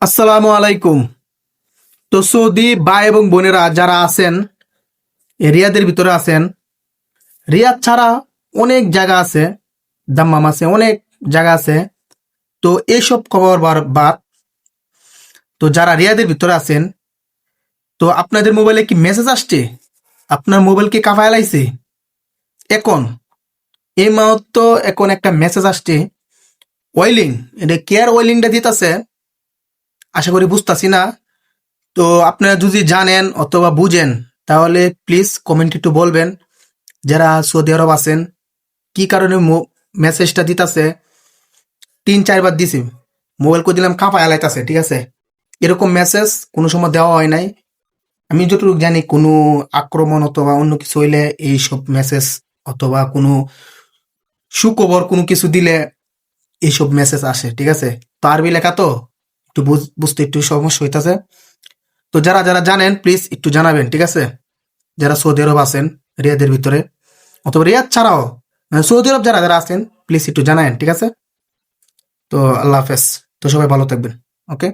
আসসালামু আলাইকুম। তো সৌদি ভাই এবং বোনেরা যারা আছেন, রিয়াদের ভিতরে আছেন, রিয়াদ ছাড়া অনেক জায়গা আছে, দাম্মাম আছে, অনেক জায়গা আছে। তো এইসব খবর বাদ, তো যারা রিয়াদের ভিতরে আছেন, তো আপনাদের মোবাইলে কি মেসেজ আসছে? আপনার মোবাইল কি কাঁপায় লাইছে? এখন এই মুহূর্তে এখন একটা মেসেজ আসছে, ওয়েলিং, এটা কেয়ার ওয়েলিংটা দিতেছে, আশা করি বুঝতাছি না। তো আপনারা যদি জানেন অথবা বুঝেন তাহলে প্লিজ কমেন্ট একটু বলবেন। যারা সৌদি আরব আছেন, কি কারণে মেসেজটা দিতেছে, 3-4 বার দিছি, মোবাইল করে দিলাম কাঁপায় লাইতাছে, ঠিক আছে? এরকম মেসেজ কোনো সময় দেওয়া হয় নাই। আমি যতটুকু জানি কোনো আক্রমণ অথবা অন্য কিছু হইলে এইসব মেসেজ অথবা কোনো সুখবর কোনো কিছু দিলে এইসব মেসেজ আসে, ঠিক আছে? তো আরবি লেখা তো একটু বুঝতে একটু সমস্যা হইতাছে। তো যারা যারা জানেন প্লিজ একটু জানাবেন, ঠিক আছে? যারা সৌদি আরব আছেন, রিয়াদের ভিতরে অথবা রিয়াদ ছাড়াও, মানে সৌদি আরব যারা যারা আছেন প্লিজ একটু জানায়েন, ঠিক আছে? তো আল্লাহ হাফেজ। তো সবাই ভালো থাকবেন। ওকে।